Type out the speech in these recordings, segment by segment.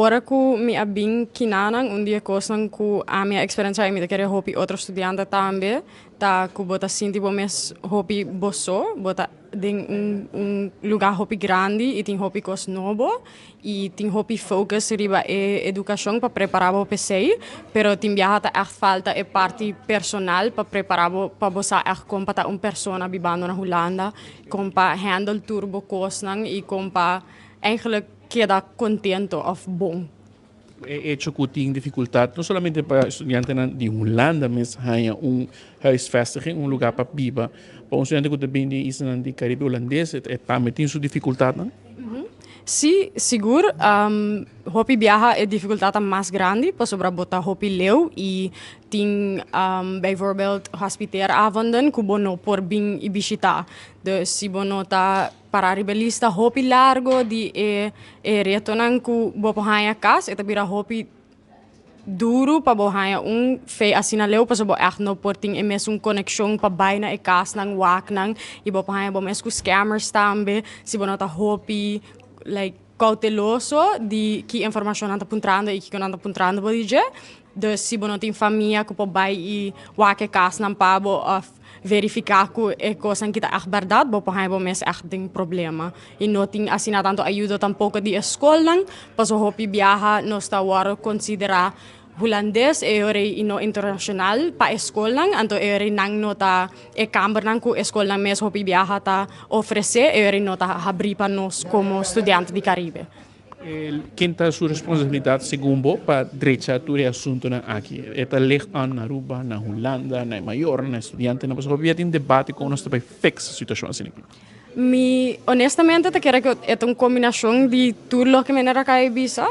Agora que me abin kinanang um dia kosang ku a minha experiência e me querer hopi outro estudante também tá ku bota sinti bom mes hopi bosso bota tem lugar hopi grande e tem hopi cos novo e tem hopi focus riba e educação para preparar o PC pero tem viaja tá echt falta e parte personal para preparar para bosa echt kompa tá persona bibando na Holanda kompa handle turbo kosnang e kompa eigenlijk queda contento of bom. É hecho que tem dificuldade, não somente para estudantes de Holanda, mas há huisvestiging, lugar para viver. Para um estudante que também de Caribe holandês, também tem sua dificuldade, não? Sim, seguro. Hopi viaja é dificuldade mais grande, para sobra botar hopi leu e tem bijvoorbeeld hospiteeravonden que bono por bem e visitar. Dus se bono tá para ribelista hopi largo de retornan ku bopo haya kas, eta bira hopi duro para bohaya fe assinaleu para sobo echt no porting e mes conexão para baina e kas nang wak nang e bopo haya bo mes ku scammers tambe, se bono tá hopi like cauteloso de que informação anda puntrando e que não anda puntrando pode dizer dus se bono tem família que pode bai e wake kas nang pabo of verificar que é coisa que está verdade, bo pa bo mes echt tem problema. E não tem assim tanto ajuda tampouco de escola, paso hopi viaja no está waro considerar holandês e ore ino internacional pa escola, anto e ore nang nota e camber nang ku escola mes hopi viaja ta oferecer e ore nota abrir para nós como estudante de Caribe. Quem está a sua responsabilidade, segundo para direita todo o assunto aqui? Está lejano na Aruba, na Holanda, na maior, na estudante, na pessoa que tem debate com nós para fixar a situação assim. Honestamente, te quero que é uma combinação de tudo o que me era cá visa.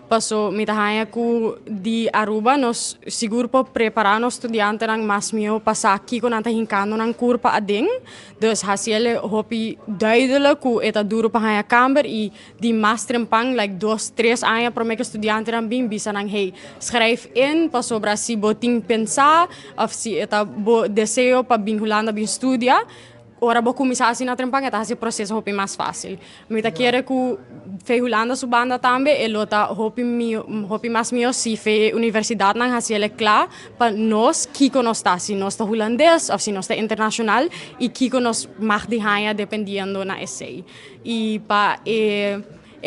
Passo me tahanha ku di Aruba nos seguro para preparar nos estudiantes nang mas mio passar aqui com nanta hincando nang curpa ading. Dus hasiele hopi duidelijk ku eta duro pa haya kamer e di master pang like 2-3 anos para me que estudante nang bim bisa nang hey schrijf in pa sobra si boting pensar of si eta bo deseo pa bing Holanda bing studia. Ora vou começar assim na trempang eta esse processo hopi mais fácil. Me ta querer que fe Holanda subanda também e lota hopi mais mio si fe universidade nang hasiele klar pa nós que conosta si nós ta holandês ou si nós ta internacional e que nos mag di haya dependiendo na essay. E pa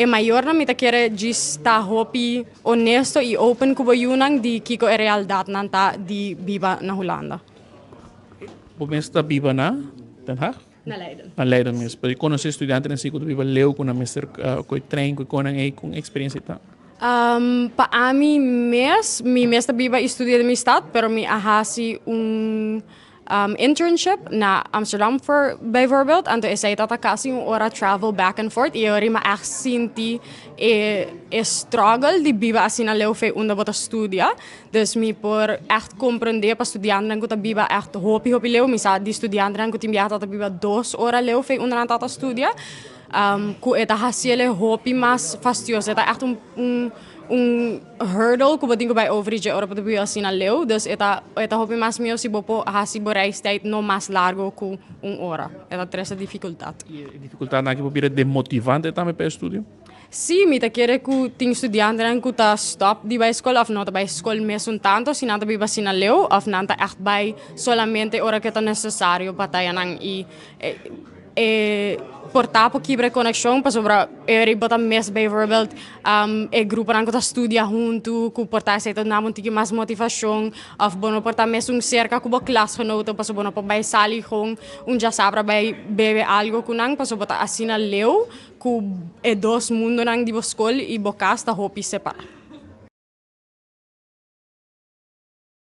maior na me ta querer gista hopi honesto e open kubo yunang di kiko e realidade nanta di viva na Holanda. Bomesta viva na Den Haag? Na Leiden. Na Leiden mesmo. Porque quando você é estudante, não sei quando vive leu com a mestre, com o trem, com experiência tá. Pa a mi mes biba estudia de mi stad, pero mi ahasi internship na Amsterdam bijvoorbeeld. En toen is dat kasi ora travel back and forth. E ori ma echt sinti struggle di biba asina leu fe unda bota studia. Dus mi por echt comprender pa studianten ko ta biba echt hopi leu. Mi sa di studianten ko timbiata ta biba 2 ora leu fe unda tata studia. Ku eta hasiele hopi mas fastioso. Eta echt hurdle que eu tenho para overige ora para eu assim leu, dus eta hopi mas mio si bopo hasi borais tijd no mais largo que hora. Eta três dificuldade. E dificuldade na que popira demotivante também para o estudo? Sim, me ta querer que tem estudante que tá stop de bei escola of nota bei escola mesmo tanto, se nada biba sina leu of nanta echt bei solamente ora que tá necessário para tá nang portar para quebrar conexão para sobre botar mais bijvoorbeeld grupo nang que studia junto que portar se na montiga mais motivação of bono portar mais cerca que bo klasgenoten para bono para bei sali com já sabra bei bebe algo que nang para botar assina leu que é 2 mundo nang di escola e bo casta hopi separa.